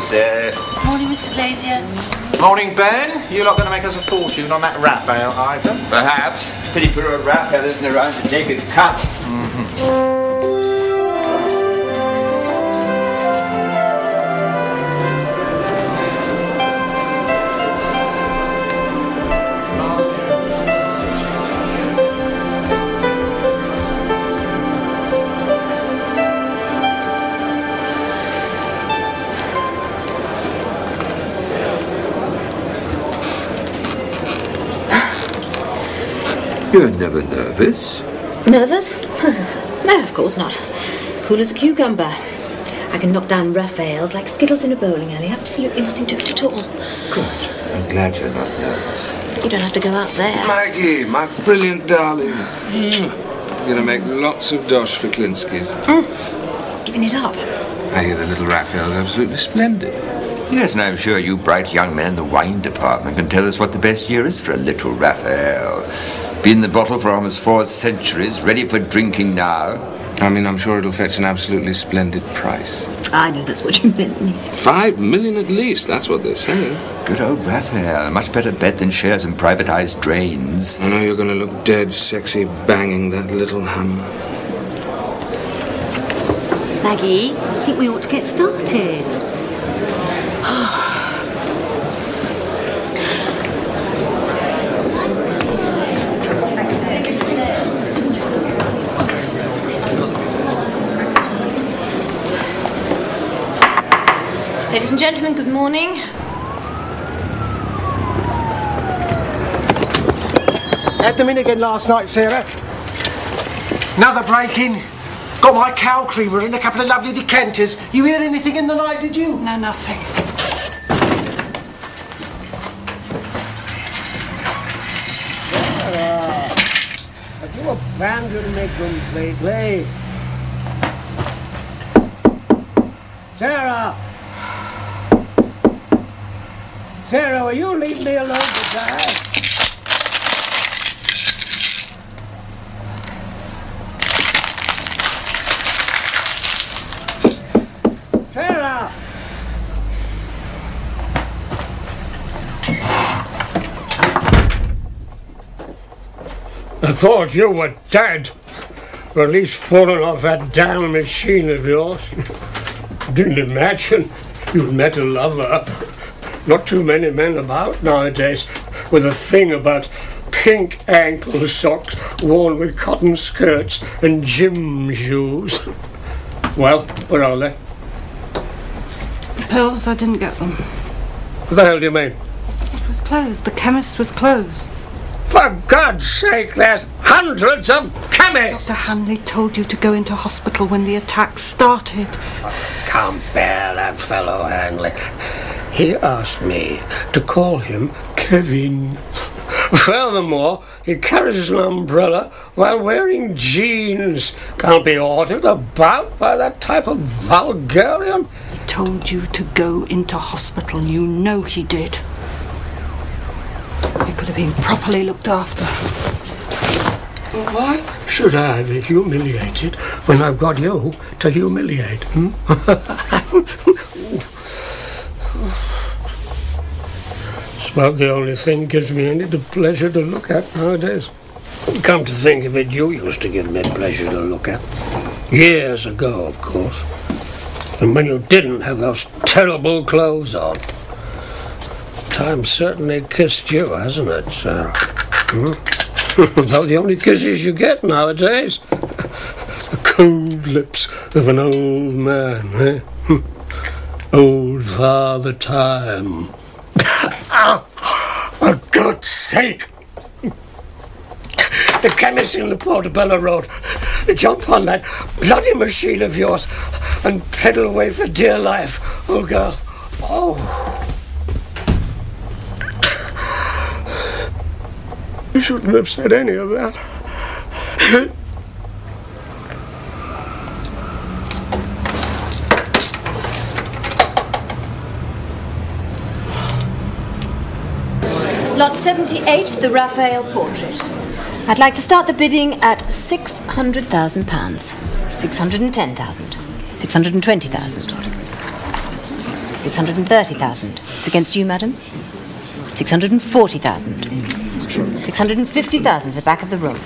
sir. Morning, Mr. Glazier. Morning, Ben. You're not going to make us a fortune on that Raphael item? Perhaps. Pity poor old Raphael isn't around to take his cut. You're never nervous? Nervous? No, of course not. Cool as a cucumber. I can knock down Raphaels like skittles in a bowling alley. Absolutely nothing to it at all. Good. I'm glad you're not nervous. You don't have to go out there. Maggie, my brilliant darling. You're going to make lots of dosh for Klinsky's. Giving it up. I hear the little Raphael's absolutely splendid. Yes, and I'm sure you bright young men in the wine department can tell us what the best year is for a little Raphael. Been in the bottle for almost 4 centuries, ready for drinking now. I mean, I'm sure it'll fetch an absolutely splendid price. I know that's what you meant. 5 million at least, that's what they're saying. Good old Raphael. A much better bet than shares in privatised drains. I know you're going to look dead sexy banging that little hammer. Maggie, I think we ought to get started. Ladies and gentlemen, good morning. Had them in again last night, Sarah. Another break-in. Got my cow creamer and a couple of lovely decanters. You hear anything in the night, did you? No, nothing. Have you abandoned me completely? Sarah! Sarah, will you leave me alone today? Sarah! I thought you were dead, or at least fallen off that damn machine of yours. Didn't imagine you'd met a lover. Not too many men about nowadays with a thing about pink ankle socks worn with cotton skirts and gym shoes. Well, where are they? The pills, I didn't get them. What the hell do you mean? It was closed. The chemist was closed. For God's sake, there's hundreds of chemists! Dr. Hanley told you to go into hospital when the attack started. Can't bear that fellow Hanley. He asked me to call him Kevin. Furthermore, he carries an umbrella while wearing jeans. Can't be ordered about by that type of vulgarian. He told you to go into hospital. You know he did. You could have been properly looked after. Why should I be humiliated when I've got you to humiliate? It's about the only thing gives me any pleasure to look at nowadays. Come to think of it, you used to give me pleasure to look at. Years ago, of course. And when you didn't have those terrible clothes on. Time certainly kissed you, hasn't it, Sarah? About the only kisses you get nowadays. The cold lips of an old man, eh? Old Father Time. For God's sake! The chemist in the Portobello Road. Jump on that bloody machine of yours and pedal away for dear life, old girl. Oh. You shouldn't have said any of that. Lot 78, the Raphael portrait. I'd like to start the bidding at £600,000. 610,000. 620,000. 630,000. It's against you, madam. 640,000. 650,000 for the back of the room.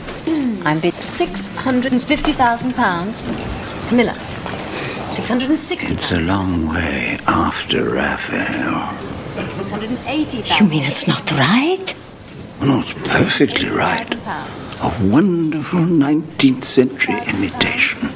I'm bid £650,000. Camilla. 660,000. It's a long way after Raphael. 680,000. You mean it's not right? No, it's perfectly right. A wonderful 19th century imitation.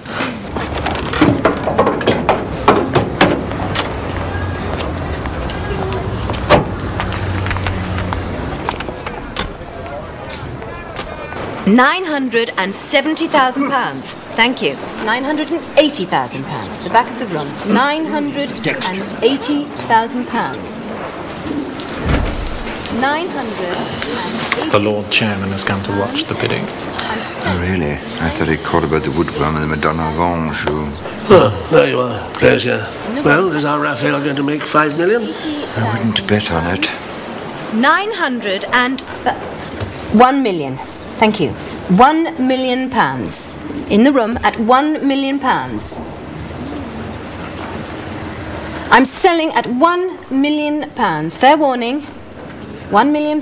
£970,000. Thank you. £980,000. The back of the room. £980,000. 980. The Lord Chairman has come to watch the bidding. Oh, really? I thought he called about the woodworm and the Madonna of Anjou. Oh, there you are, Glazier. Well, is our Raphael going to make £5 million? I wouldn't bet on it. 1 million. Thank you. £1 million. In the room at £1 million. I'm selling at £1 million. Fair warning. £1 million.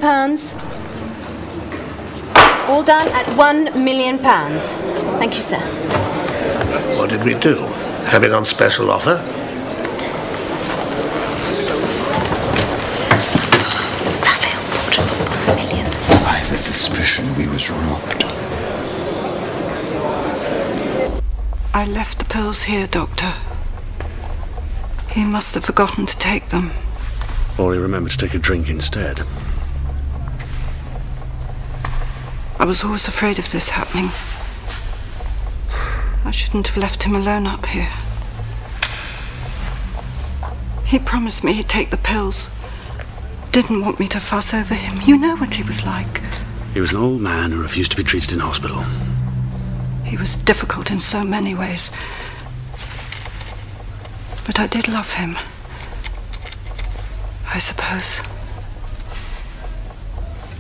All done at £1 million. Thank you, sir. What did we do? Have it on special offer? Raphael bought it for £1 million. I have a suspicion we was robbed. I left the pills here, Doctor. He must have forgotten to take them. Or he remembered to take a drink instead. I was always afraid of this happening. I shouldn't have left him alone up here. He promised me he'd take the pills. Didn't want me to fuss over him. You know what he was like. He was an old man who refused to be treated in hospital. He was difficult in so many ways. But I did love him. I suppose.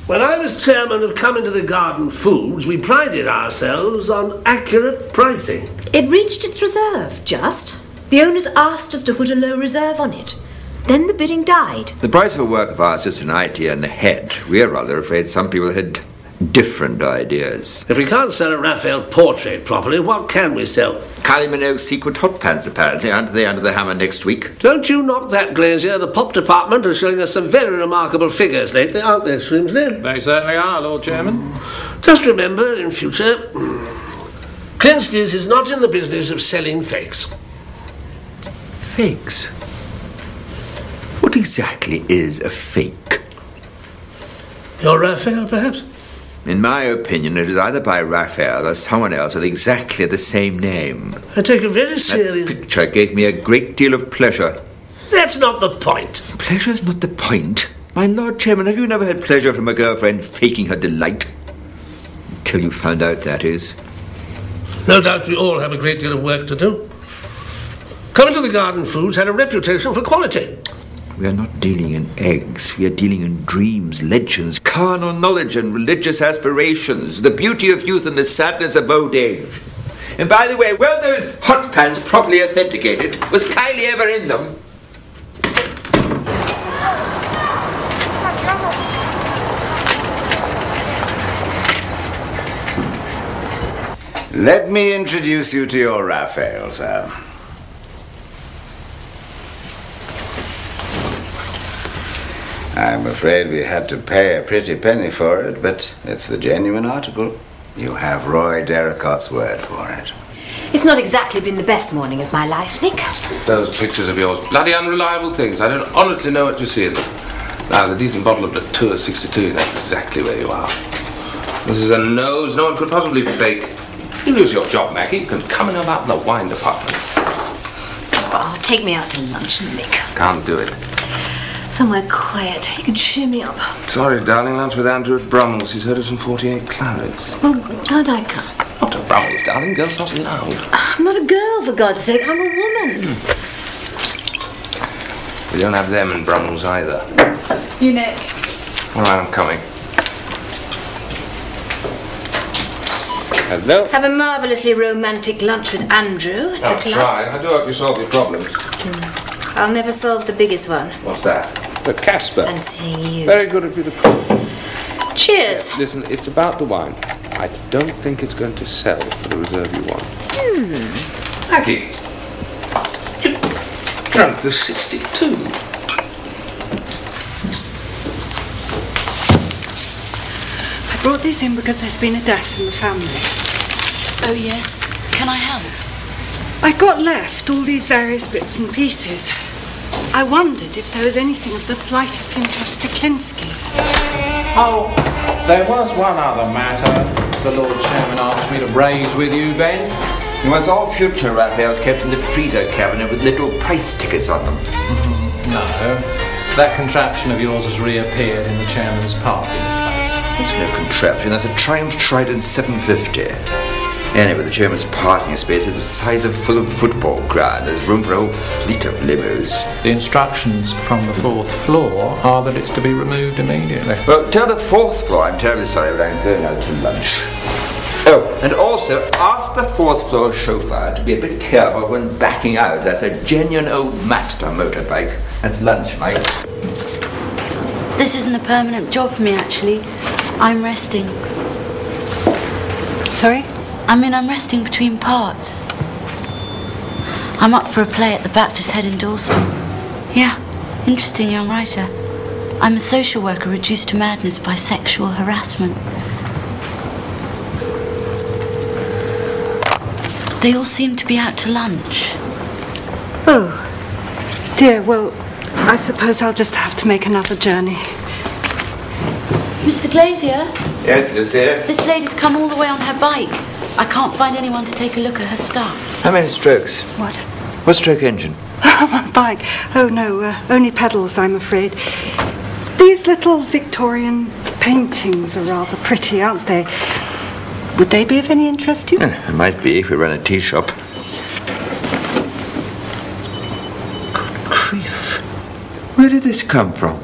When I was chairman of Come Into the Garden Foods, we prided ourselves on accurate pricing. It reached its reserve, just. The owners asked us to put a low reserve on it. Then the bidding died. The price of a work of art is just an idea in the head. We're rather afraid some people had different ideas. If we can't sell a Raphael portrait properly, what can we sell? Kylie Minogue's sequin hot pants, apparently. Aren't they under the hammer next week? Don't you knock that, Glazier. The pop department is showing us some very remarkable figures lately, aren't they, Shrimsley? They certainly are, Lord Chairman. Just remember, in future, Klinsky's is not in the business of selling fakes. Fakes? What exactly is a fake? Your Raphael, perhaps? In my opinion, it is either by Raphael or someone else with exactly the same name. I take it very serious. That picture gave me a great deal of pleasure. That's not the point. Pleasure's not the point. My Lord Chairman, have you never had pleasure from a girlfriend faking her delight? Until you found out, that is. No doubt we all have a great deal of work to do. Come Into the Garden Foods had a reputation for quality. We are not dealing in eggs. We are dealing in dreams, legends, carnal knowledge and religious aspirations, the beauty of youth and the sadness of old age. And by the way, were those hot pants properly authenticated? Was Kylie ever in them? Let me introduce you to your Raphael, sir. I'm afraid we had to pay a pretty penny for it, but it's the genuine article. You have Roy Derricott's word for it. It's not exactly been the best morning of my life, Nick. Those pictures of yours, bloody unreliable things. I don't honestly know what you see in them. Now, the decent bottle of Latour 62 is exactly where you are. This is a nose no one could possibly fake. You lose your job, Maggie. You can come and help out in the wine department. Oh, take me out to lunch, Nick. Can't do it. Somewhere quiet. You can cheer me up. Sorry, darling. Lunch with Andrew at Brummel's. He's heard of some 48 clarets. Well, can't I come? Not to Brummel's, darling. Girls not allowed. I'm not a girl, for God's sake. I'm a woman. We don't have them in Brummel's either. You, Nick. All right, I'm coming. Hello. Have a marvellously romantic lunch with Andrew at the club. I'll try. I do hope you solve your problems. I'll never solve the biggest one. What's that? The Casper. Fancying you. Very good of you to call. Cheers. Yeah, listen, it's about the wine. I don't think it's going to sell for the reserve you want. Maggie, you drank the 62. I brought this in because there's been a death in the family. Oh, yes. Can I help? I got left all these various bits and pieces. I wondered if there was anything of the slightest interest to Klinskys. Oh, there was one other matter the Lord Chairman asked me to raise with you, Ben. It was all future Raphaels kept in the freezer cabinet with little price tickets on them. No, that contraption of yours has reappeared in the Chairman's parking place. It's no contraption, that's a Triumph Trident 750. Anyway, the Chairman's parking space is the size of full football ground. There's room for a whole fleet of limos. The instructions from the 4th floor are that it's to be removed immediately. Well, tell the 4th floor I'm terribly sorry, but I'm going out to lunch. Oh, and also ask the 4th floor chauffeur to be a bit careful when backing out. That's a genuine old master motorbike. That's lunch, mate. This isn't a permanent job for me, actually. I'm resting. Sorry? I'm resting between parts. I'm up for a play at the Baptist Head in Dalston. Yeah, interesting young writer. I'm a social worker reduced to madness by sexual harassment. They all seem to be out to lunch. Oh, dear, well, I suppose I'll just have to make another journey. Mr. Glazier? Yes, Lucia? This lady's come all the way on her bike. I can't find anyone to take a look at her stuff. How many strokes? What? What stroke engine? My bike. Oh, no, only pedals, I'm afraid. These little Victorian paintings are rather pretty, aren't they? Would they be of any interest to you? It might be if we run a tea shop. Good grief. Where did this come from?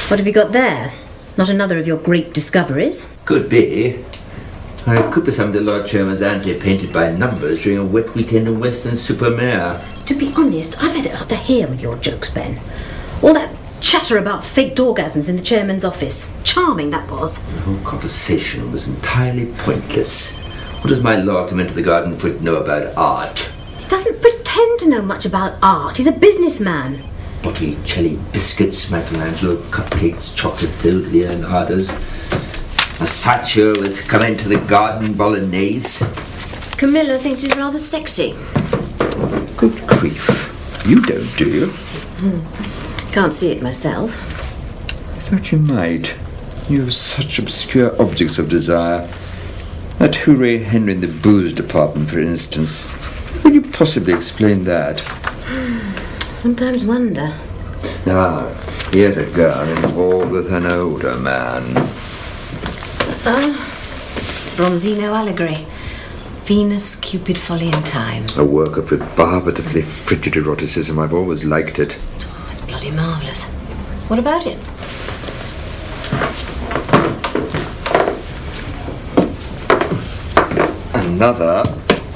What have you got there? Not another of your great discoveries? Could be. It could be some of the Lord Chairman's anti-painted by numbers during a wet weekend in Weston-super-Mare. To be honest, I've had it up to here with your jokes, Ben. All that chatter about faked orgasms in the Chairman's office. Charming, that was. The whole conversation was entirely pointless. What does my Lord come into the garden foot know about art? He doesn't pretend to know much about art. He's a businessman. Botticelli biscuits, Michelangelo cupcakes, chocolate-filled Leonardos. Masaccio with come into the garden bolognese. Camilla thinks he's rather sexy. Good grief. You don't, do you? Can't see it myself. I thought you might. You have such obscure objects of desire. That Hooray Henry in the booze department, for instance. How could you possibly explain that? Sometimes wonder. Now, here's a girl involved with an older man. Bronzino allegory. Venus, Cupid, Folly and Time. A work of rebarbatively frigid eroticism. I've always liked it. Oh, it's bloody marvellous. What about it? Another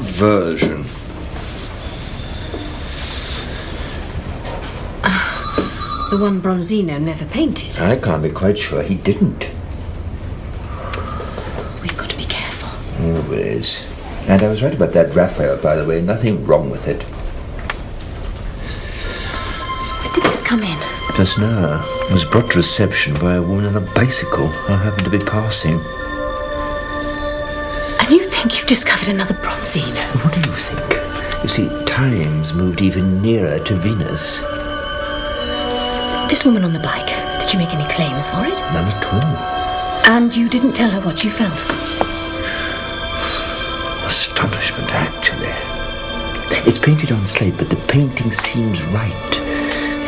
version. The one Bronzino never painted. I can't be quite sure he didn't. We've got to be careful. Always. And I was right about that Raphael, by the way. Nothing wrong with it. When did this come in? Just now. It was brought to reception by a woman on a bicycle I happened to be passing. And you think you've discovered another Bronzino? What do you think? You see, time's moved even nearer to Venus. This woman on the bike, did you make any claims for it? None at all. And you didn't tell her what you felt? Astonishment, actually. It's painted on slate, but the painting seems right.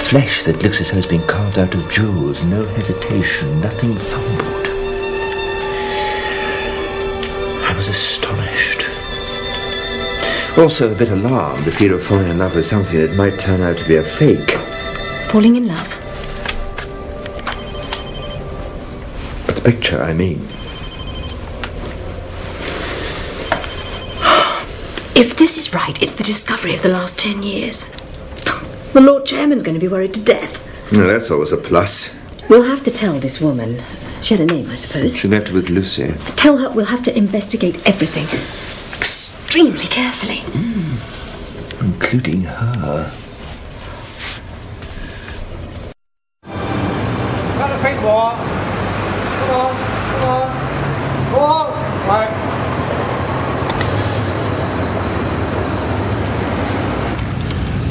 Flesh that looks as though it's been carved out of jewels. No hesitation, nothing fumbled. I was astonished. Also a bit alarmed, the fear of falling in love with something that might turn out to be a fake. Falling in love? But the picture, I mean. If this is right, it's the discovery of the last 10 years. The Lord Chairman's going to be worried to death. Well, that's always a plus. We'll have to tell this woman. She had a name, I suppose. She left it with Lucy. Tell her we'll have to investigate everything. Extremely carefully. Including her. Got a big wall. Come on, come on. Wall. Right.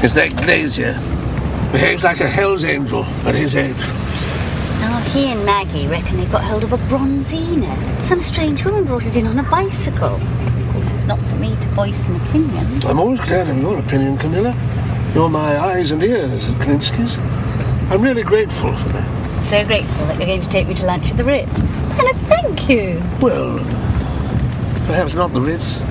It's that Glazier. Behaves like a hell's angel at his age. Now, he and Maggie reckon they got hold of a bronzino. Some strange woman brought it in on a bicycle. Of course, it's not for me to voice an opinion. I'm always glad of your opinion, Camilla. You're my eyes and ears at Klinsky's. I'm really grateful for that. So grateful that you're going to take me to lunch at the Ritz. And thank you. Well, perhaps not the Ritz.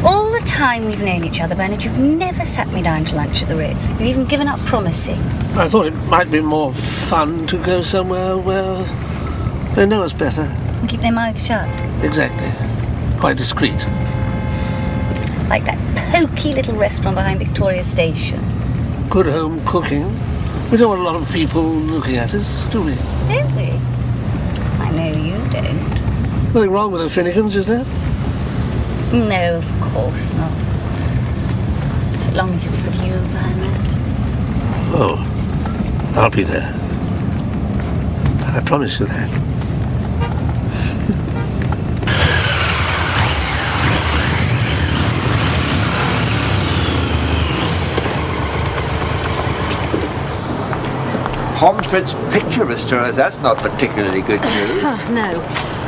All the time we've known each other, Bernard, you've never sat me down to lunch at the Ritz. You've even given up promising. I thought it might be more fun to go somewhere where they know us better. And keep their mouths shut. Exactly. Quite discreet. Like that pokey little restaurant behind Victoria Station. Good home cooking. We don't want a lot of people looking at us, do we? Don't we? I know you don't. Nothing wrong with the Finnegans, is there? No, of course not. So long as it's with you, Bernard. Oh, I'll be there. I promise you that. Pomfret's picture restorers, that's not particularly good news. Oh, no.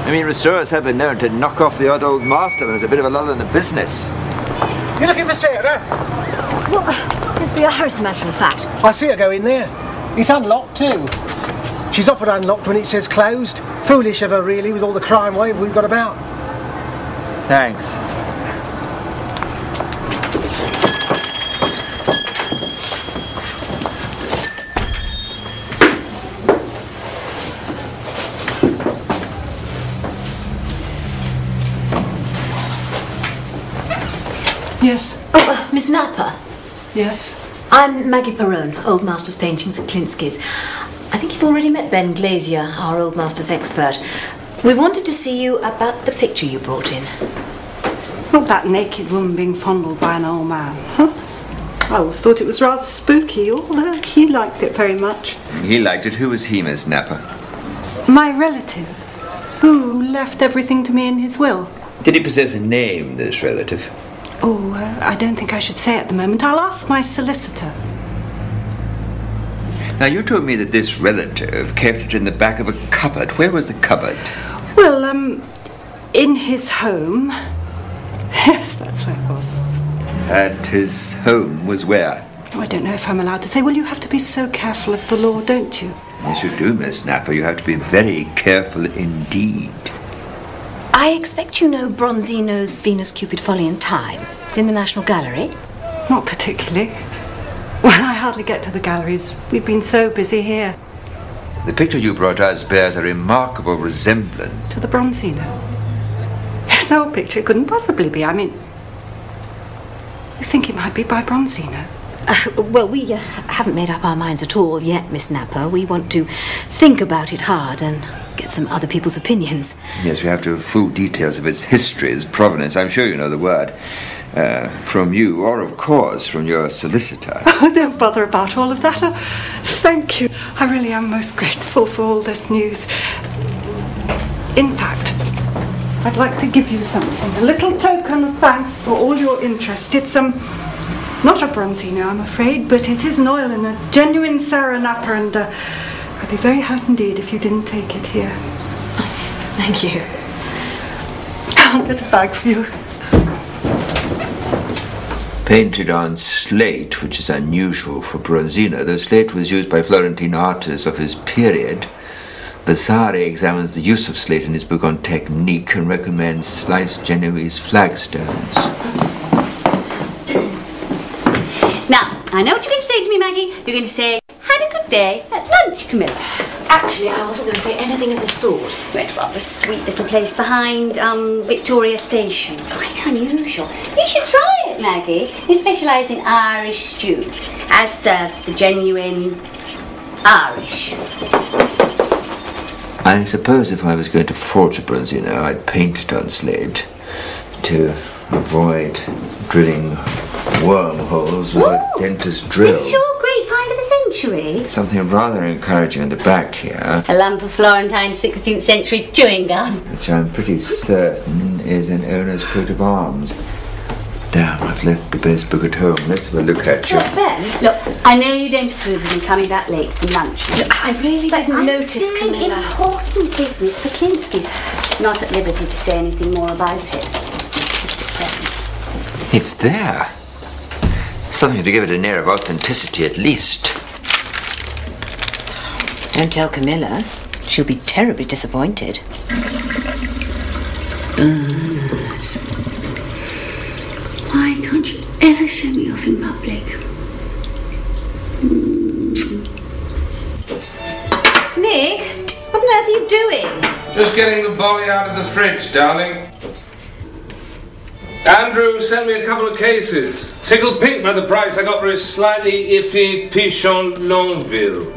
I mean, restorers have been known to knock off the odd old master when there's a bit of a lull in the business. You looking for Sarah? Well, yes, we are, as a matter of fact. I see her go in there. It's unlocked too. She's often unlocked when it says closed. Foolish of her, really, with all the crime wave we've got about. Thanks. Yes. Oh, Miss Napper. Yes. I'm Maggie Perowne, Old Masters Paintings at Klinsky's. I think you've already met Ben Glazier, our Old Masters expert. We wanted to see you about the picture you brought in. Not that naked woman being fondled by an old man, huh? I always thought it was rather spooky, although he liked it very much. He liked it. Who was he, Miss Napper? My relative, who left everything to me in his will. Did he possess a name, this relative? Oh, I don't think I should say at the moment. I'll ask my solicitor. Now, you told me that this relative kept it in the back of a cupboard. Where was the cupboard? Well, in his home. Yes, that's where it was. And his home was where? Oh, I don't know if I'm allowed to say. Well, you have to be so careful of the law, don't you? Yes, you do, Miss Napper. You have to be very careful indeed. I expect you know Bronzino's Venus, Cupid, Folly and Time. It's in the National Gallery. Not particularly. Well, I hardly get to the galleries. We've been so busy here. The picture you brought us bears a remarkable resemblance. To the Bronzino? His old picture couldn't possibly be. I mean, you think it might be by Bronzino? Well, we haven't made up our minds at all yet, Miss Napper. We want to think about it hard and get some other people's opinions. Yes, we have to have full details of its history, its provenance. I'm sure you know the word. From you, or of course from your solicitor. Oh, don't bother about all of that. Oh, thank you. I really am most grateful for all this news. In fact, I'd like to give you something, a little token of thanks for all your interest. It's not a Bronzino, I'm afraid, but it is an oil and a genuine Sarah Napper, and I'd be very hurt indeed if you didn't take it here. Thank you. I'll get a bag for you. Painted on slate, which is unusual for Bronzino. The slate was used by Florentine artists of his period. Vasari examines the use of slate in his book on technique and recommends sliced Genoese flagstones. Now, I know what you're going to say to me, Maggie. You're going to say, had a good day at lunch, Camilla. Actually, I wasn't going to say anything of the sort. Went to a sweet little place behind Victoria Station. Quite unusual. You should try it, Maggie. They specialise in Irish stew, as served the genuine Irish. I suppose if I was going to forge a bronzino, I'd paint it unslaved to avoid drilling wormholes with a dentist's drill. Is this your great find of the century? Something rather encouraging on the back here. A lump of Florentine 16th century chewing gum. Which I'm pretty certain is an owner's coat of arms. Damn, I've left the best book at home. Let's have a look at you. Ben, look, I know you don't approve of me coming back late from lunch. Look, I really didn't notice, I'm doing Camilla. important business for Klinsky's. Not at liberty to say anything more about it. Just at present. It's there. Something to give it an air of authenticity at least. Don't tell Camilla. She'll be terribly disappointed. Why can't you ever show me off in public? Nick, what on earth are you doing? Just getting the bolly out of the fridge, darling. Andrew sent me a couple of cases. Tickled pink by the price I got for his slightly iffy Pichon Longueville.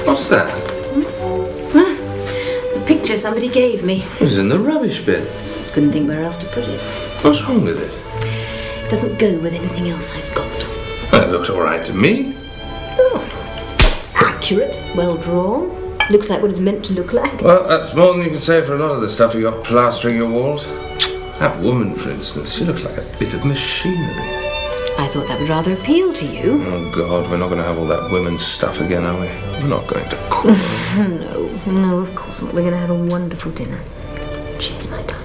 What's that? It's a picture somebody gave me. It was in the rubbish bin. Couldn't think where else to put it. What's wrong with it? It doesn't go with anything else I've got. Well, it looks all right to me. Oh, it's accurate, it's well drawn. Looks like what it's meant to look like. Well, that's more than you can say for a lot of the stuff you got plastering your walls. That woman, for instance, she looks like a bit of machinery. I thought that would rather appeal to you. Oh, God, we're not going to have all that women's stuff again, are we? We're not going to cook. No, of course not. We're going to have a wonderful dinner. Cheers, my darling.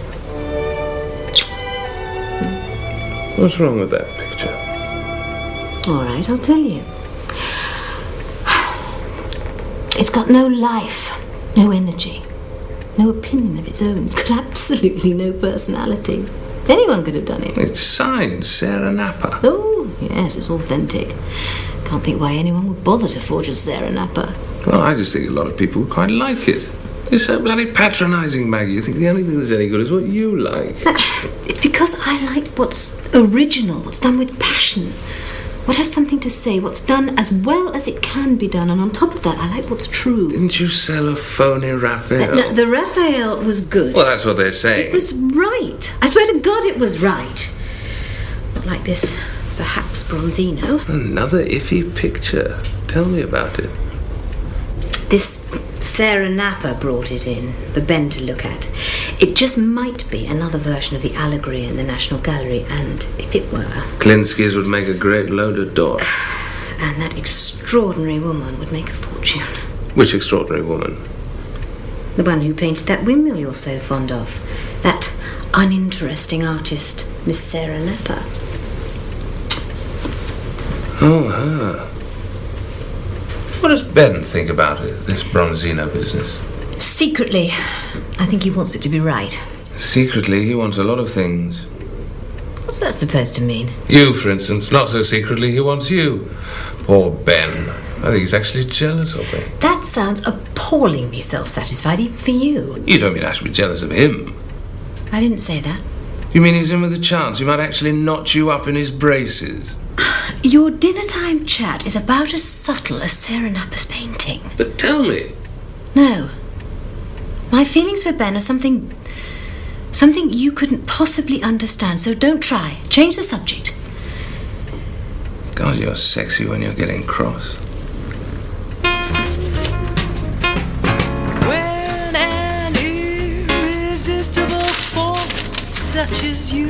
What's wrong with that picture? All right, I'll tell you. It's got no life, no energy, no opinion of its own. It's got absolutely no personality. Anyone could have done it. It's signed Sarah Napper. Oh, yes, it's authentic. Can't think why anyone would bother to forge a Sarah Napper. Well, I just think a lot of people would quite like it. You're so bloody patronising, Maggie. You think the only thing that's any good is what you like. It's because I like what's original, what's done with passion. What has something to say, what's done as well as it can be done, and on top of that, I like what's true. Didn't you sell a phony Raphael? No, the Raphael was good. Well, that's what they're saying. It was right. I swear to God it was right. Not like this, perhaps, Bronzino. Another iffy picture. Tell me about it. This Sarah Napper brought it in for Ben to look at. It just might be another version of the allegory in the National Gallery, and if it were... Klinsky's would make a great load of dough. And that extraordinary woman would make a fortune. Which extraordinary woman? The one who painted that windmill you're so fond of. That uninteresting artist, Miss Sarah Napper. Oh, her. What does Ben think about it, this Bronzino business? Secretly, I think he wants it to be right. Secretly, he wants a lot of things. What's that supposed to mean? You, for instance. Not so secretly, he wants you. Poor Ben. I think he's actually jealous of me. That sounds appallingly self-satisfied, even for you. You don't mean I should be jealous of him? I didn't say that. You mean he's in with a chance he might actually notch you up in his braces? Your dinner-time chat is about as subtle as Sarah Napper's painting. But tell me. No. My feelings for Ben are something you couldn't possibly understand, so don't try. Change the subject. God, you're sexy when you're getting cross. When an irresistible force such as you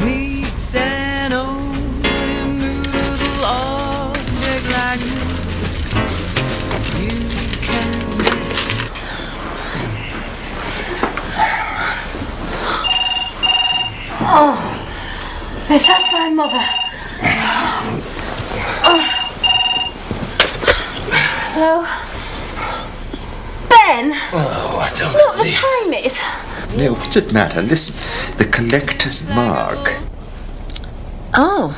meets an old immovable object like me, you can make. Oh, yes, that's my mother. Hello? Ben? Oh, I don't know what the time is. No, what's it matter? Listen, the collector's mark. Oh.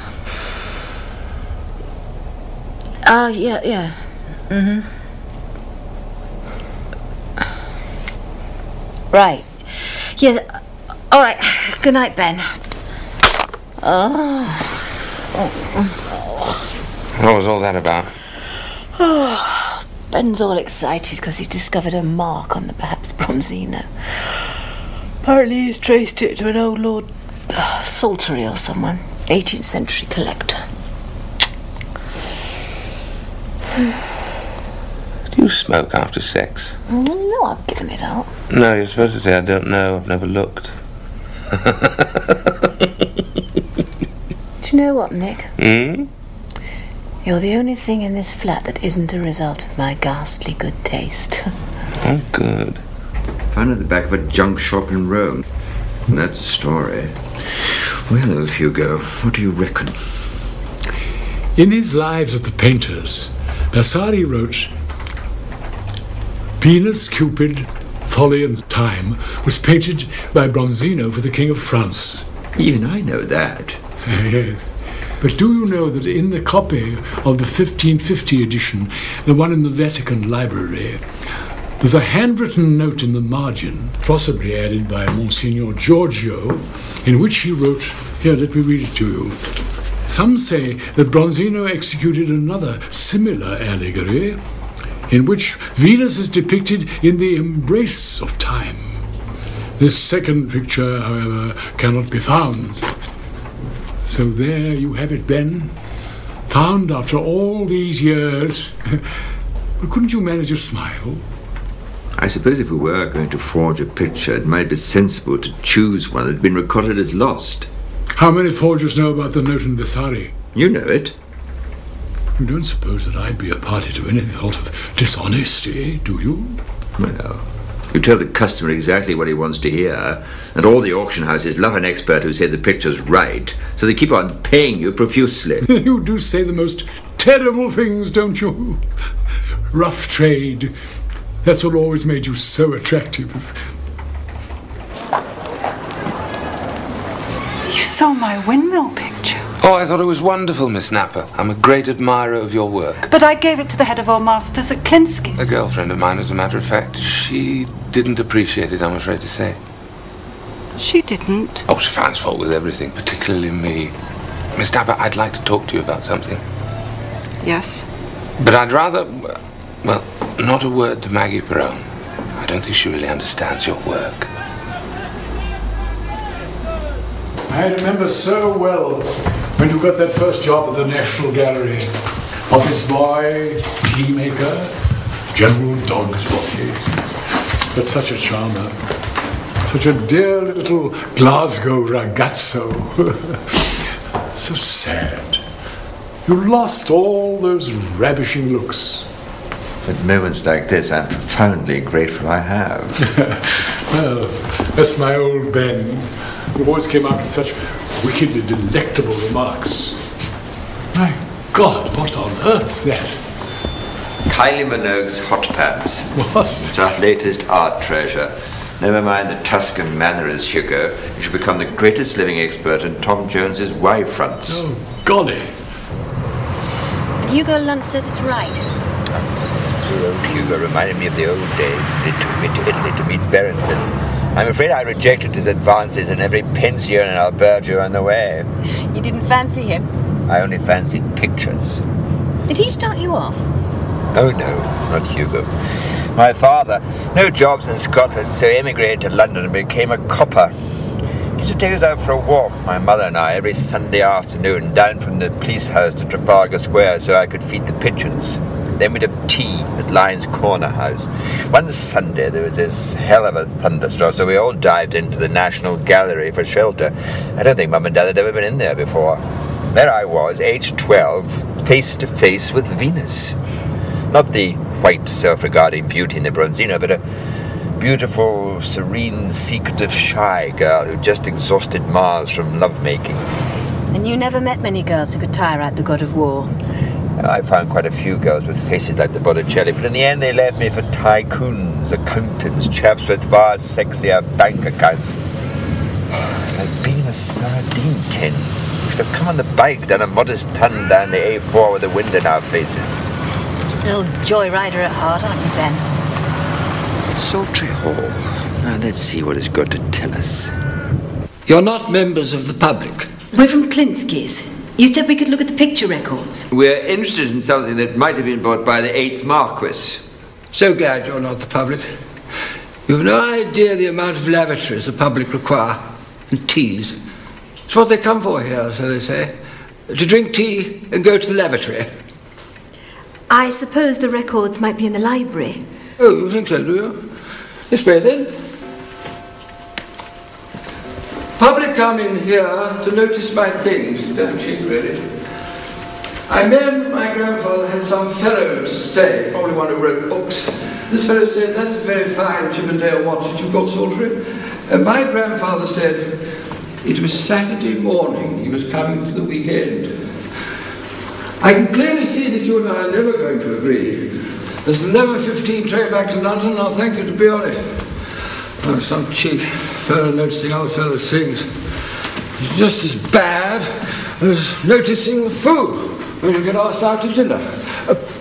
Yeah. Mm-hmm. Right. Yeah. All right. Good night, Ben. Oh. What was all that about? Oh, Ben's all excited because he's discovered a mark on the perhaps Bronzino. Apparently he's traced it to an old Lord Saltery or someone. 18th century collector. Do you smoke after sex? No, I've given it up. No, you're supposed to say, I don't know, I've never looked. Do you know what, Nick? Hmm? You're the only thing in this flat that isn't a result of my ghastly good taste. Oh, good. Found at the back of a junk shop in Rome. And that's the story. Well, Hugo, what do you reckon? In his Lives of the Painters, Vasari wrote, Venus, Cupid, Folly and Time was painted by Bronzino for the King of France. Even I know that. Yes. But do you know that in the copy of the 1550 edition, the one in the Vatican Library, there's a handwritten note in the margin, possibly added by Monsignor Giorgio, in which he wrote, here, let me read it to you. Some say that Bronzino executed another similar allegory, in which Venus is depicted in the embrace of time. This second picture, however, cannot be found. So there you have it, Ben. Found after all these years. But couldn't you manage a smile? I suppose if we were going to forge a picture, it might be sensible to choose one that had been recorded as lost. How many forgers know about the note in Vasari? You know it. You don't suppose that I'd be a party to anything sort of dishonesty, do you? Well, you tell the customer exactly what he wants to hear, and all the auction houses love an expert who says the picture's right, so they keep on paying you profusely. You do say the most terrible things, don't you? Rough trade. That's what always made you so attractive. You saw my windmill picture. Oh, I thought it was wonderful, Miss Napper. I'm a great admirer of your work. But I gave it to the head of all masters at Klinsky's. A girlfriend of mine, as a matter of fact. She didn't appreciate it, I'm afraid to say. She didn't? Oh, she finds fault with everything, particularly me. Miss Napper, I'd like to talk to you about something. Yes? But I'd rather, well, not a word to Maggie Perowne. I don't think she really understands your work. I remember so well when you got that first job at the National Gallery. Office boy, tea maker, general dog's body. But such a charmer. Such a dear little Glasgow ragazzo. So sad. You lost all those ravishing looks. At moments like this, I'm profoundly grateful I have. Well, that's my old Ben, who always came out with such wickedly delectable remarks. My God, what on earth's that? Kylie Minogue's hot pants. What? It's our latest art treasure. Never mind the Tuscan manners, Hugo. You should become the greatest living expert in Tom Jones's Y fronts. Oh, golly. And Hugo Lunt says it's right. Your old Hugo reminded me of the old days when he took me to Italy to meet Berenson. I'm afraid I rejected his advances in every pension and albergo on the way. You didn't fancy him? I only fancied pictures. Did he start you off? Oh no, not Hugo. My father, no jobs in Scotland, so he emigrated to London and became a copper. He used to take us out for a walk, my mother and I, every Sunday afternoon, down from the police house to Trafalgar Square so I could feed the pigeons. Then we'd have tea at Lyons Corner House. One Sunday there was this hell of a thunderstorm, so we all dived into the National Gallery for shelter. I don't think Mum and Dad had ever been in there before. There I was, aged 12, face to face with Venus. Not the white, self-regarding beauty in the Bronzino, but a beautiful, serene, secretive, shy girl who just exhausted Mars from lovemaking. And you never met many girls who could tire out the god of war? I found quite a few girls with faces like the Botticelli, but in the end they left me for tycoons, accountants, chaps with far sexier bank accounts. It's like being in a sardine tin. We should have come on the bike down a modest ton down the A4 with the wind in our faces. Just an old joyrider at heart, aren't you, Ben? Sultry Hall. Now let's see what it's got to tell us. You're not members of the public. We're from Klinsky's. You said we could look at the picture records. We're interested in something that might have been bought by the 8th Marquis. So glad you're not the public. You've no idea the amount of lavatories the public require, and teas. It's what they come for here, so they say. To drink tea and go to the lavatory. I suppose the records might be in the library. Oh, you think so, do you? This way, then. Public come in here to notice my things, don't you, really? I meant my grandfather had some fellow to stay, probably one who wrote books. This fellow said, that's a very fine Chippendale watch that you've got, Salisbury. And my grandfather said, it was Saturday morning, he was coming for the weekend. I can clearly see that you and I are never going to agree. There's an 11:15 train back to London, and I'll thank you to be on it. Oh, some cheek fellow noticing other fellows' things. It's just as bad as noticing the food when you get asked out to dinner.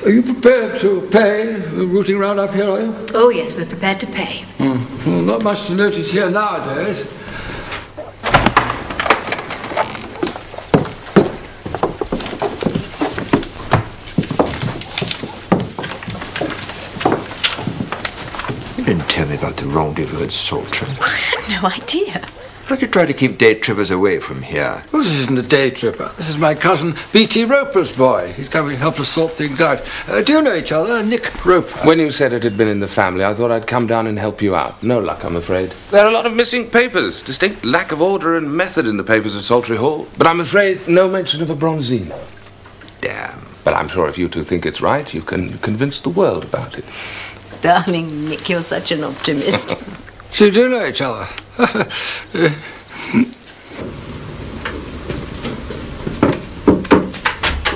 Are you prepared to pay rooting round up here, are you? Oh, yes, we're prepared to pay. Well, not much to notice here nowadays. You didn't tell me about the rendezvous at Saltram. I had no idea. Why don't you try to keep day trippers away from here? Well, this isn't a day tripper. This is my cousin B.T. Roper's boy. He's coming to help us sort things out. Do you know each other, Nick Roper? When you said it had been in the family, I thought I'd come down and help you out. No luck, I'm afraid. There are a lot of missing papers. Distinct lack of order and method in the papers at Saltry Hall. But I'm afraid no mention of a Bronzino. Damn. But I'm sure if you two think it's right, you can convince the world about it. Darling Nick, you're such an optimist. So you do know each other? You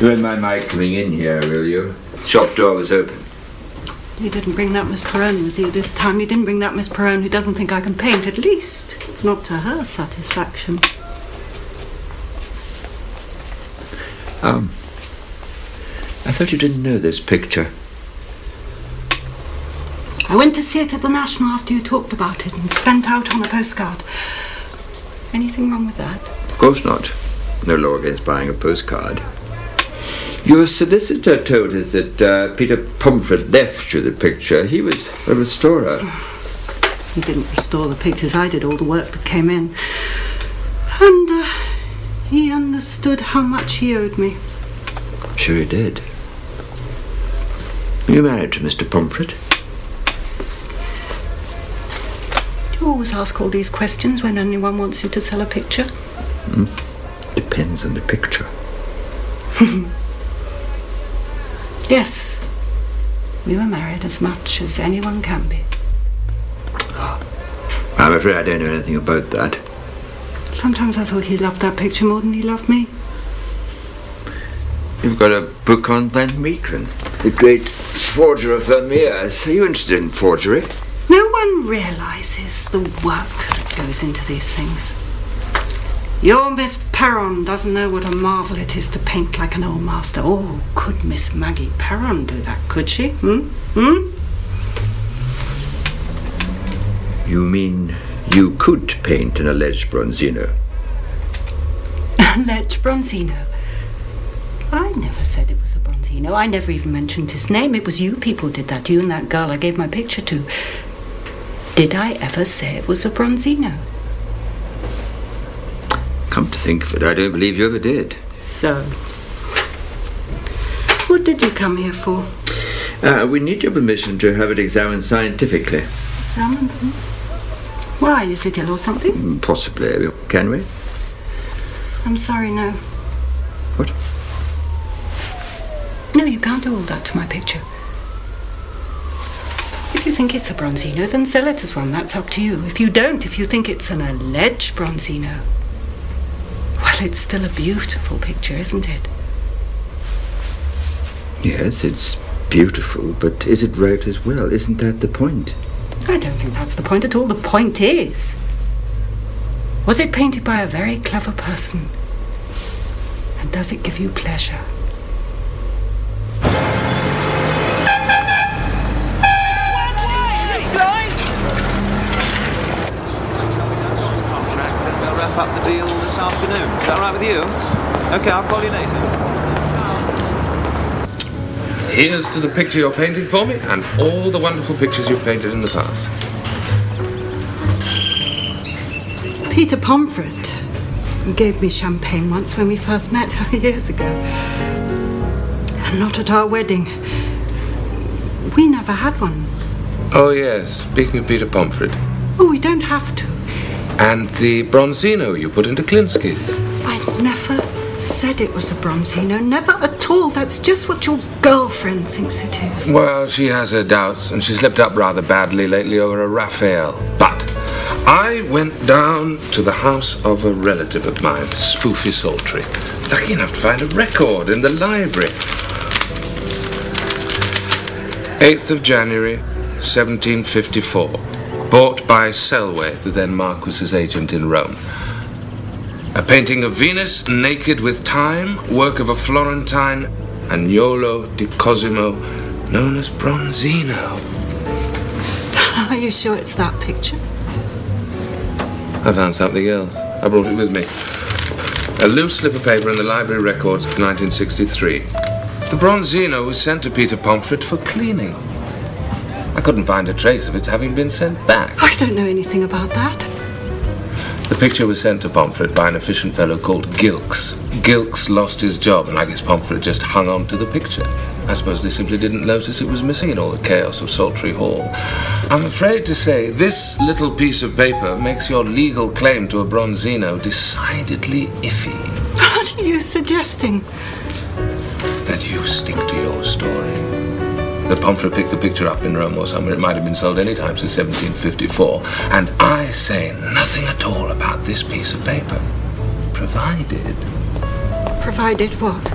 won't mind my coming in here, will you? Shop door was open. You didn't bring that Miss Perowne with you this time. You didn't bring that Miss Perowne who doesn't think I can paint, at least. Not to her satisfaction. I thought you didn't know this picture. I went to see it at the National after you talked about it and spent out on a postcard. Anything wrong with that? Of course not. No law against buying a postcard. Your solicitor told us that Peter Pomfret left you the picture. He was a restorer. He didn't restore the pictures. I did all the work that came in. And he understood how much he owed me. I'm sure he did. Were you married to Mr. Pomfret? Do you always ask all these questions when anyone wants you to sell a picture? Depends on the picture. Yes. We were married as much as anyone can be. I'm afraid I don't know anything about that. Sometimes I thought he loved that picture more than he loved me. You've got a book on Ben Meekran, the great forger of Vermeers. Are you interested in forgery? No one realises the work that goes into these things. Your Miss Perowne doesn't know what a marvel it is to paint like an old master. Oh, could Miss Maggie Perowne do that, could she? You mean you could paint an alleged Bronzino? Alleged Bronzino? I never said it was a Bronzino. I never even mentioned his name. It was you people did that, you and that girl I gave my picture to. Did I ever say it was a Bronzino? Come to think of it, I don't believe you ever did. So, what did you come here for? We need your permission to have it examined scientifically. Examined? Why? Is it ill or something? Possibly. Can we? I'm sorry, no. What? No, you can't do all that to my picture. If you think it's a Bronzino, then sell it as one. That's up to you. If you don't, if you think it's an alleged Bronzino, well, it's still a beautiful picture, isn't it? Yes, it's beautiful, but is it right as well? Isn't that the point? I don't think that's the point at all. The point is, was it painted by a very clever person? And does it give you pleasure? Up the deal this afternoon. Is that all right with you? Okay, I'll call you later. Here's to the picture you're painting for me and all the wonderful pictures you've painted in the past. Peter Pomfret gave me champagne once when we first met years ago. And not at our wedding. We never had one. Oh yes, speaking of Peter Pomfret. Oh, we don't have to. And the Bronzino you put into Klinsky's. I never said it was a Bronzino. Never at all. That's just what your girlfriend thinks it is. Well, she has her doubts, and she slipped up rather badly lately over a Raphael. But I went down to the house of a relative of mine, Spoofy Sultry. Lucky enough to find a record in the library. 8th of January, 1754. Bought by Selway, the then Marquis's agent in Rome. A painting of Venus naked with time, work of a Florentine Agnolo di Cosimo, known as Bronzino. Are you sure it's that picture? I found something else. I brought it with me. A loose slip of paper in the library records of 1963. The Bronzino was sent to Peter Pomfret for cleaning. I couldn't find a trace of its having been sent back. I don't know anything about that. The picture was sent to Pomfret by an efficient fellow called Gilks. Gilks lost his job, and I guess Pomfret just hung on to the picture. I suppose they simply didn't notice it was missing in all the chaos of Sultry Hall. I'm afraid to say this little piece of paper makes your legal claim to a Bronzino decidedly iffy. What are you suggesting? That you stick to your story. That Pomfret picked the picture up in Rome or somewhere. It might have been sold any time since 1754. And I say nothing at all about this piece of paper. Provided... Provided what?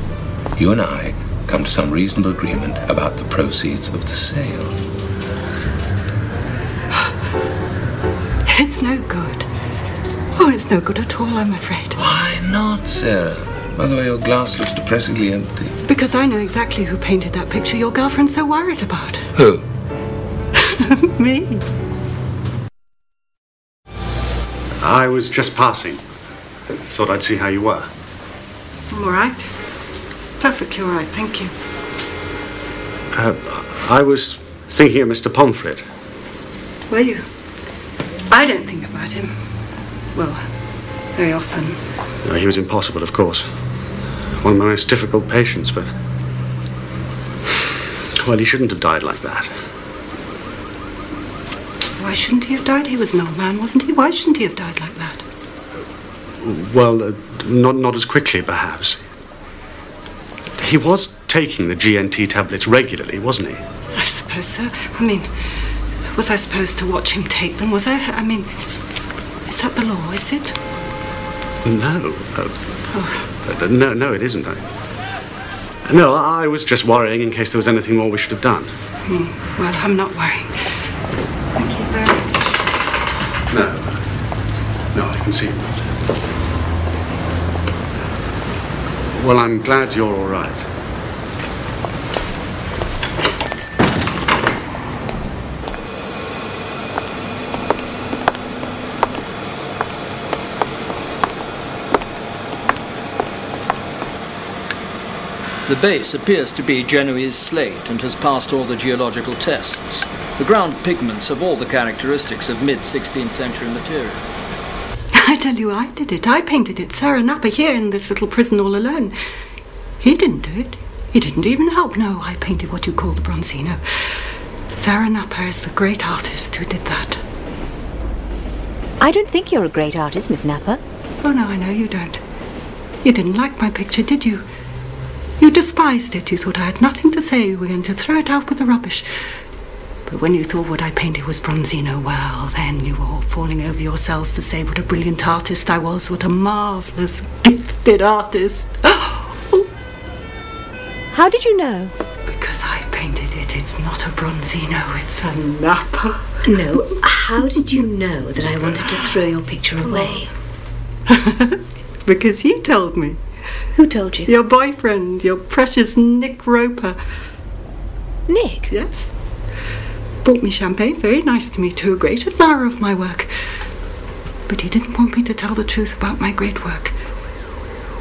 You and I come to some reasonable agreement about the proceeds of the sale. It's no good. Oh, it's no good at all, I'm afraid. Why not, Sarah? By the way, your glass looks depressingly empty. Because I know exactly who painted that picture your girlfriend's so worried about. Who? Me. I was just passing. Thought I'd see how you were. I'm all right. Perfectly all right, thank you. I was thinking of Mr. Pomfret. Were you? I don't think about him. Well, very often. No, he was impossible, of course. One of my most difficult patients, but... Well, he shouldn't have died like that. Why shouldn't he have died? He was an old man, wasn't he? Why shouldn't he have died like that? Well, not as quickly, perhaps. He was taking the GNT tablets regularly, wasn't he? I suppose so. I mean, was I supposed to watch him take them? Was I? I mean, is that the law, is it? No. No, it isn't. No, I was just worrying in case there was anything more we should have done. Well, I'm not worrying. Thank you very much. No, I can see you not. Well, I'm glad you're all right. The base appears to be Genoese slate and has passed all the geological tests. The ground pigments have all the characteristics of mid-16th century material. I tell you, I did it. I painted it. Sarah Napper here in this little prison all alone. He didn't do it. He didn't even help. No, I painted what you call the Bronzino. Sarah Napper is the great artist who did that. I don't think you're a great artist, Miss Napper. Oh, no, I know you don't. You didn't like my picture, did you? You despised it. You thought I had nothing to say. You were going to throw it out with the rubbish. But when you thought what I painted was Bronzino, well, then you were all falling over yourselves to say what a brilliant artist I was, what a marvellous, gifted artist. How did you know? Because I painted it. It's not a Bronzino, it's a Napa. No, how did you know that I wanted to throw your picture away? Because he told me. Who told you? Your boyfriend, your precious Nick Roper. Nick? Yes. Bought me champagne, very nice to me too, a great admirer of my work. But he didn't want me to tell the truth about my great work.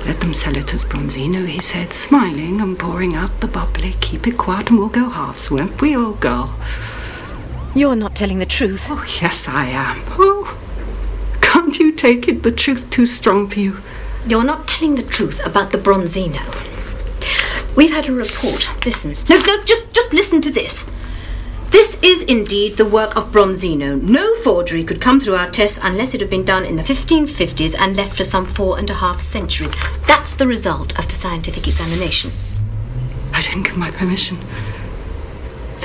Let them sell it as Bronzino, he said, smiling and pouring out the bubbly. Keep it quiet and we'll go halves, won't we, old girl? You're not telling the truth. Oh, yes, I am. Oh, can't you take it? The truth too strong for you. You're not telling the truth about the Bronzino. We've had a report. Listen. No, just listen to this. This is indeed the work of Bronzino. No forgery could come through our tests unless it had been done in the 1550s and left for some 4.5 centuries. That's the result of the scientific examination. I didn't give my permission.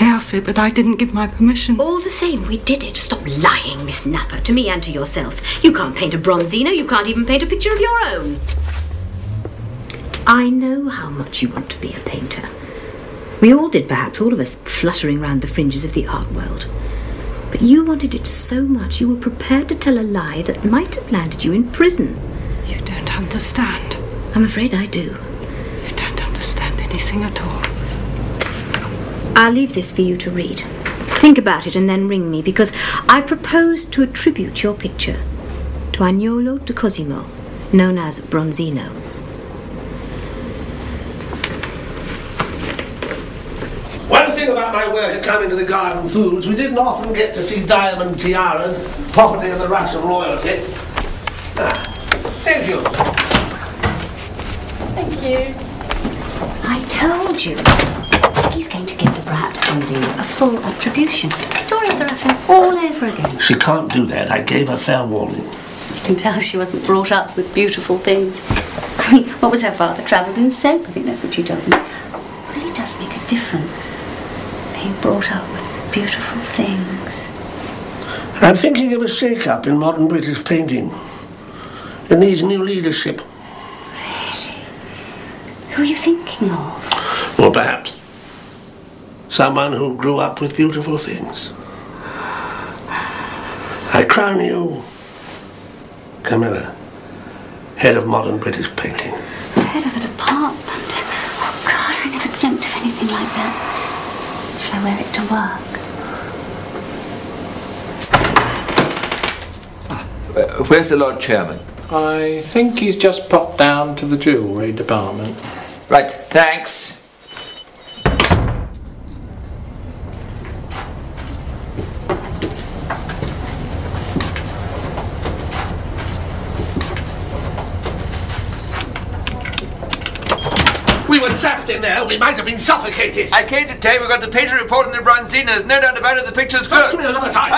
They asked it, but I didn't give my permission. All the same, we did it. Stop lying, Miss Napper, to me and to yourself. You can't paint a Bronzino. You can't even paint a picture of your own. I know how much you want to be a painter. We all did, perhaps, all of us fluttering round the fringes of the art world. But you wanted it so much you were prepared to tell a lie that might have landed you in prison. You don't understand. I'm afraid I do. You don't understand anything at all. I'll leave this for you to read. Think about it and then ring me, because I propose to attribute your picture to Agnolo de Cosimo, known as Bronzino. One thing about my work at coming to the Garden Foods, we didn't often get to see diamond tiaras, property of the Russian royalty. Thank you. Thank you. I told you. He's going to give the perhaps Bronzino a full attribution. Story of the Raphael all over again. She can't do that. I gave her fair warning. You can tell she wasn't brought up with beautiful things. I mean, what was her father? Travelled in soap? I think that's what she told me. It really does make a difference, being brought up with beautiful things. I'm thinking of a shake-up in modern British painting. It needs new leadership. Really? Who are you thinking of? Or perhaps someone who grew up with beautiful things. I crown you, Camilla, head of modern British painting. Head of a department? Oh, God, I never dreamt of anything like that. Shall I wear it to work? Where's the Lord Chairman? I think he's just popped down to the jewellery department. Right, thanks. We were trapped in there. We might have been suffocated. I came to tell you we got the painter report on the Bronzinos. No doubt about it, the picture's good. Talk to me another time.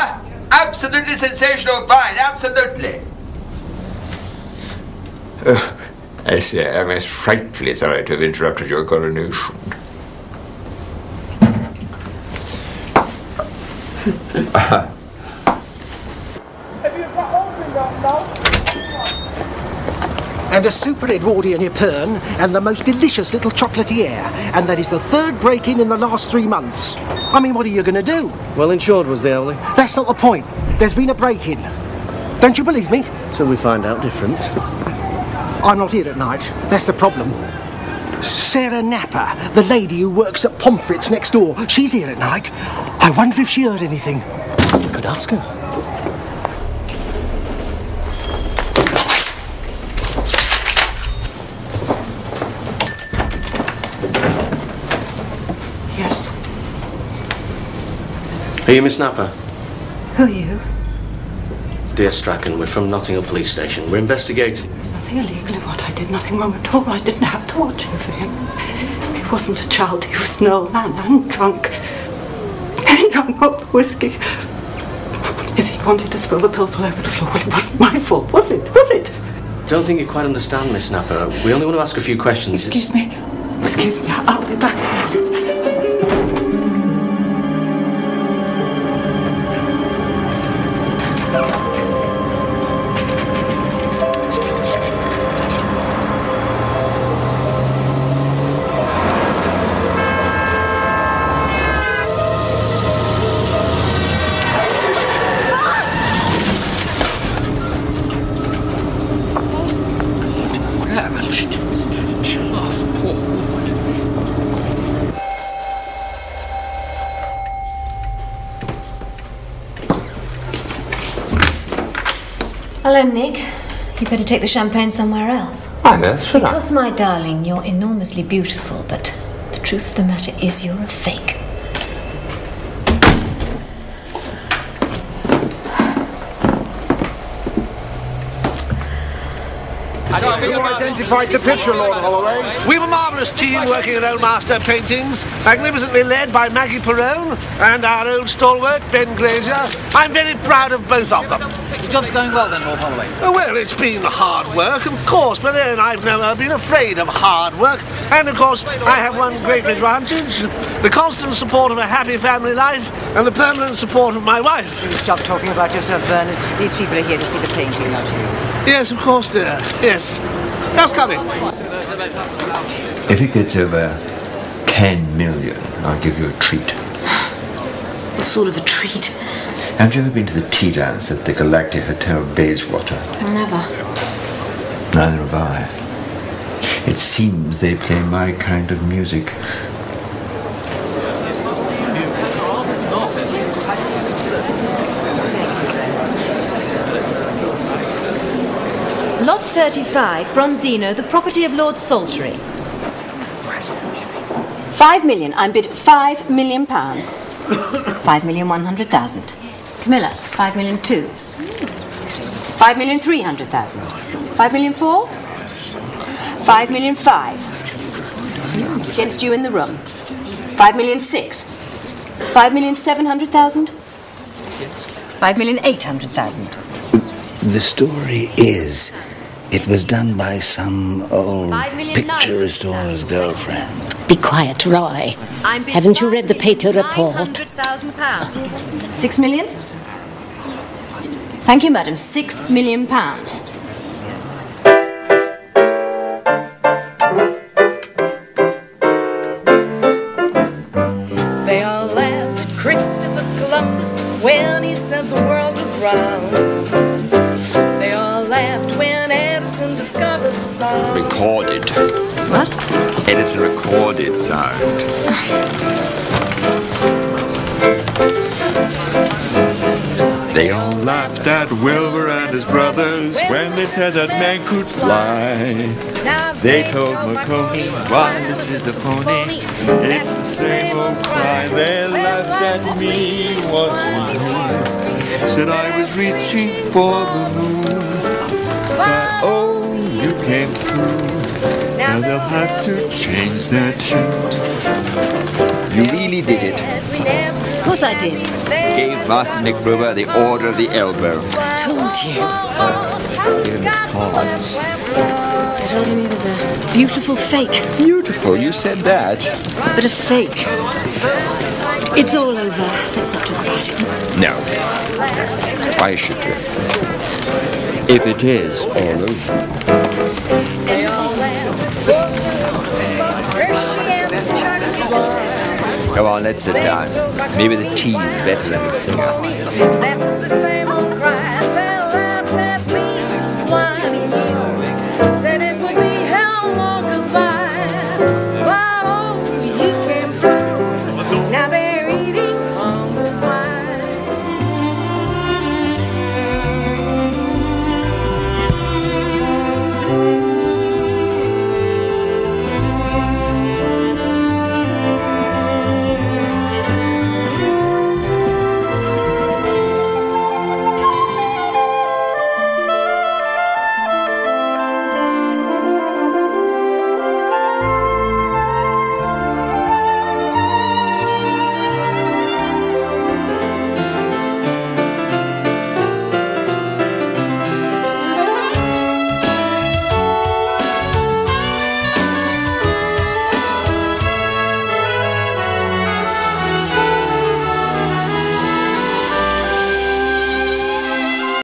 Absolutely sensational find, absolutely. I say, I'm most frightfully sorry to have interrupted your coronation. And a super Edwardian Epergne, and the most delicious little chocolatier. And that is the third break-in in the last 3 months. I mean, what are you going to do? Well insured was the only. That's not the point. There's been a break-in. Don't you believe me? Till we find out different. I'm not here at night. That's the problem. Sarah Napper, the lady who works at Pomfret's next door, she's here at night. I wonder if she heard anything. We could ask her. Yes. Are you Miss Napper? Who are you? Dear Strachan, we're from Nottingham Police Station. We're investigating. There's nothing illegal in what I did, nothing wrong at all. I didn't have to watch over him. He wasn't a child, he was an old man and drunk. He drank up whiskey. If he wanted to spill the pills all over the floor, well, it wasn't my fault, was it? Was it? Don't think you quite understand, Miss Napper. We only want to ask a few questions. Excuse me, I'll be back. Hello, Nick. You better take the champagne somewhere else. Why on earth should I? Because, my darling, you're enormously beautiful, but the truth of the matter is you're a fake. Who identified the picture, Lord Holloway? We were a marvellous team working at Old Master Paintings, magnificently led by Maggie Perowne and our old stalwart, Ben Glazier. I'm very proud of both of them. The job's going well then, Lord Holloway? Oh, well, it's been hard work, of course, but then I've never been afraid of hard work. And, of course, I have one great advantage, the constant support of a happy family life and the permanent support of my wife. Please stop talking about yourself, Bernard. These people are here to see the painting, not you. Yes, of course, dear. Yes. Just coming. If it gets over 10 million, I'll give you a treat. What sort of a treat? Have you ever been to the tea dance at the Galactic Hotel Bayswater? Never. Neither have I. It seems they play my kind of music. Lot 35, Bronzino, the property of Lord Saltery. 5 million. I'm bid £5 million. 5,100,000. Camilla, 5,000,002. 5,300,000. 5,004,000. 5,005,000. Against you in the room. 5,006,000. 5,700,000. 5,800,000. The story is, it was done by some old picture restorer's girlfriend. Be quiet, Roy. Haven't you read the paper report? £6 million? Thank you, madam. £6 million. They all laughed at Christopher Columbus when he said the world was round. They all laughed when Edison discovered sound. Recorded. What? Edison recorded sound. They all laughed at Wilbur and his brothers when they said that man could fly. They told Marconi, why this is a phony, it's the same old cry. They laughed at me, what you mean? Said I was reaching for the moon, but oh, you came through. Now they'll have to change their tune. You really did it. Of course I did. Gave Master Nick Brewer the Order of the Elbow. Told you. Give him his cards. I told him he was a beautiful fake. Beautiful, you said that. But a fake. It's all over. Let's not talk about it. No. Why should we? If it is all over. Come on, let's sit down. Maybe the tea is better than the singer. That's the same old cry.